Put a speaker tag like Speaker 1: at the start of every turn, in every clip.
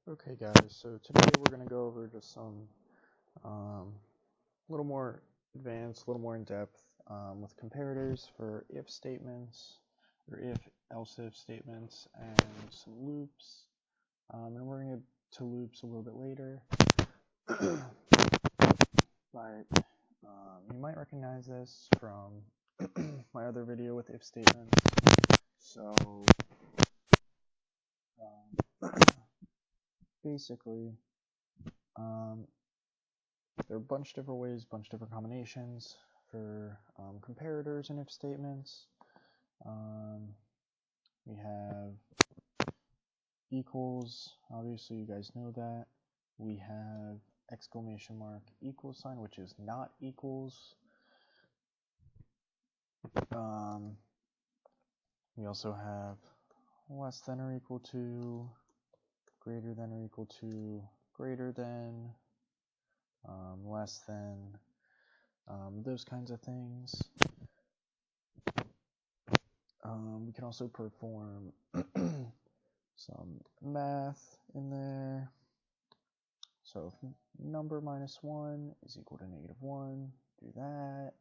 Speaker 1: Okay guys, so today we're going to go over just some a little more advanced, a little more in depth with comparators for if statements or if else if statements and some loops, and we're going to get to loops a little bit later. But you might recognize this from my other video with if statements. So basically there are a bunch of different ways, a bunch of different combinations for comparators and if statements. We have equals, obviously you guys know that. We have exclamation mark equal sign, which is not equals. We also have less than or equal to, greater than or equal to, greater than, less than, those kinds of things. We can also perform some math in there. So if number minus 1 is equal to -1, do that.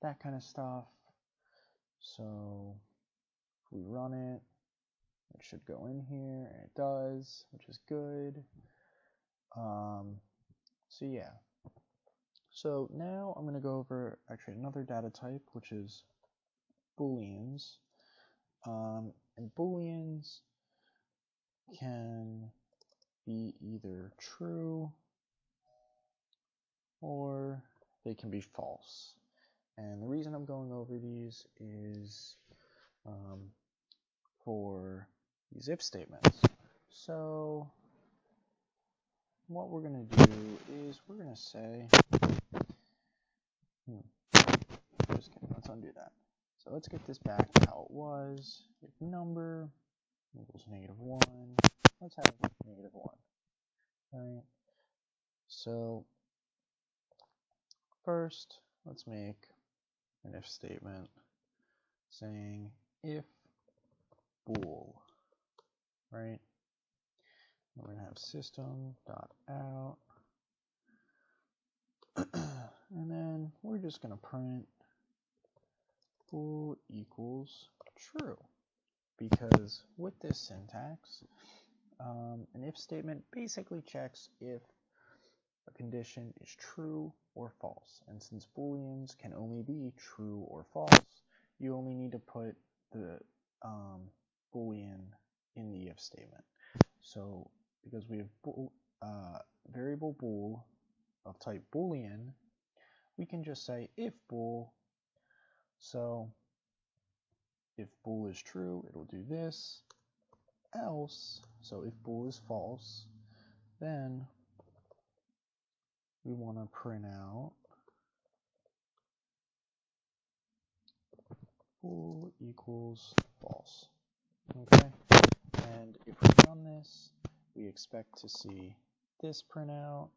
Speaker 1: That kind of stuff. So if we run it, it should go in here, and it does, which is good. So yeah. So now I'm going to go over actually another data type, which is booleans. And booleans can be either true or they can be false. And the reason I'm going over these is for these if statements. So what we're going to do is we're going to say, just kidding, let's undo that. So let's get this back to how it was. If number equals -1, let's have -1. Alright, so first let's make an if statement saying if bool, right? We're going to have system.out, and then we're just going to print bool equals true, because with this syntax, an if statement basically checks if a condition is true or false, and since booleans can only be true or false, you only need to put the boolean in the if statement. So because we have variable bool of type boolean, we can just say if bool. So if bool is true, it'll do this. Else, so if bool is false, then we want to print out bool equals false. Okay, and if we run this, we expect to see this printout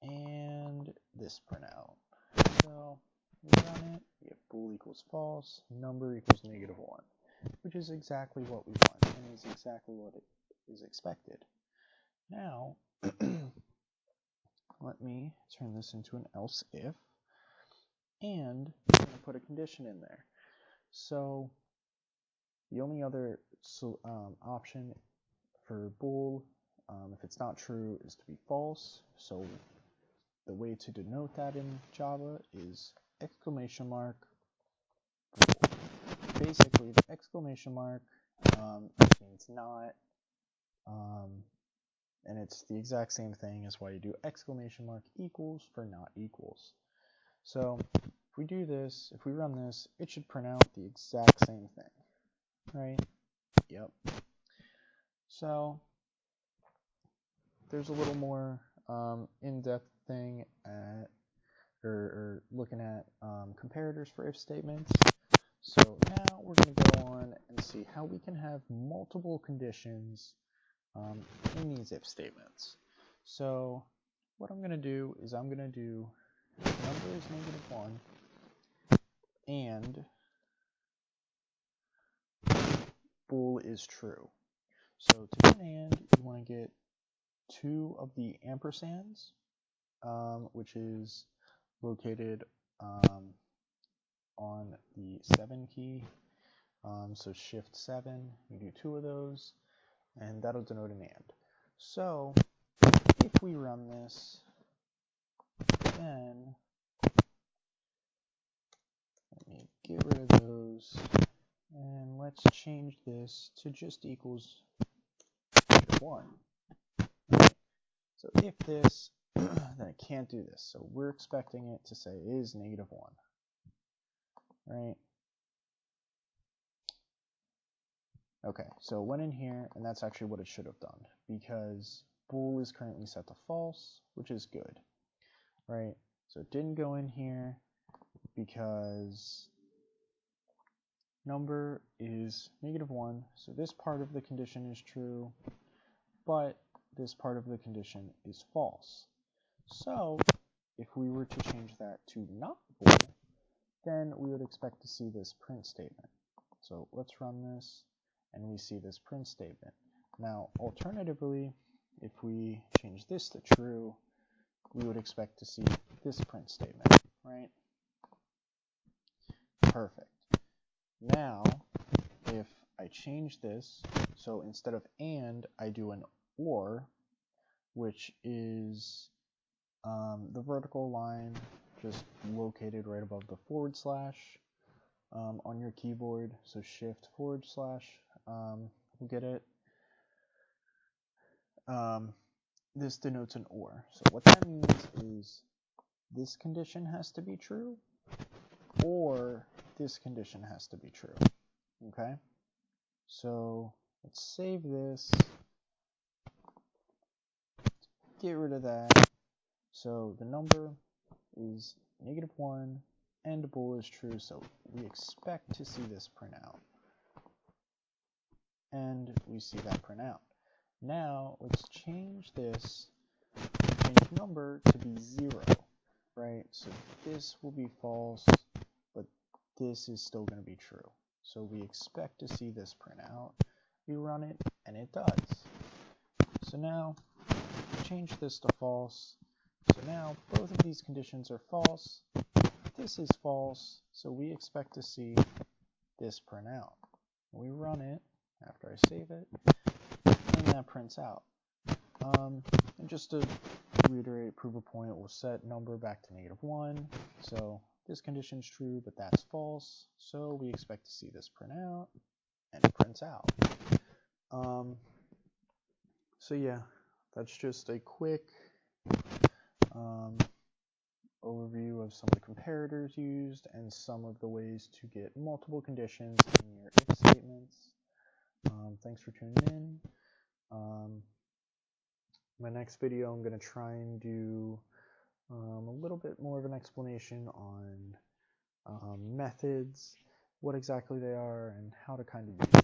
Speaker 1: and this printout. So we run it, we have bool equals false, number equals -1, which is exactly what we want and is exactly what it is expected. Now, let me turn this into an else if, and I'm going to put a condition in there. So the only other option for bool, if it's not true, is to be false. So the way to denote that in Java is exclamation mark bool. Basically, the exclamation mark means not, and it's the exact same thing as why you do exclamation mark equals for not equals. So if we do this, if we run this, it should print out the exact same thing, right? Yep. So there's a little more in-depth thing at, or looking at comparators for if statements. So now we're going to go on and see how we can have multiple conditions in these if statements. So what I'm going to do is I'm going to do number is -1 and bool is true. So to do an and, you want to get 2 of the ampersands, which is located on the 7 key. So shift 7, you do 2 of those, and that'll denote an and. So if we run this, then let me get rid of those, and let's change this to just equals 1. Right. So if this, then it can't do this. So we're expecting it to say is -1, right? Okay, so it went in here, and that's actually what it should have done, because bool is currently set to false, which is good, right? So it didn't go in here because number is -1, so this part of the condition is true, but this part of the condition is false. So if we were to change that to not bool, then we would expect to see this print statement. So let's run this, and we see this print statement. Now, alternatively, if we change this to true, we would expect to see this print statement, right? Perfect. Now, if I change this, so instead of and, I do an or, which is the vertical line just located right above the / on your keyboard. So shift / we'll get it. This denotes an or. So what that means is this condition has to be true, or this condition has to be true. Okay? So let's save this. Get rid of that. So the number is -1 and bool is true, so we expect to see this print out. And we see that print out. Now let's change this, change number to be 0, right? So this will be false, but this is still going to be true. So we expect to see this print out. We run it, and it does. So now change this to false. So now both of these conditions are false. This is false, so we expect to see this print out. We run it after I save it, and that prints out. And just to reiterate, prove a point, we'll set number back to -1. So this condition is true, but that's false. So we expect to see this print out, and it prints out. So yeah, that's just a quick overview of some of the comparators used and some of the ways to get multiple conditions in your if statements. Thanks for tuning in. My next video, I'm going to try and do a little bit more of an explanation on methods, what exactly they are, and how to kind of use them.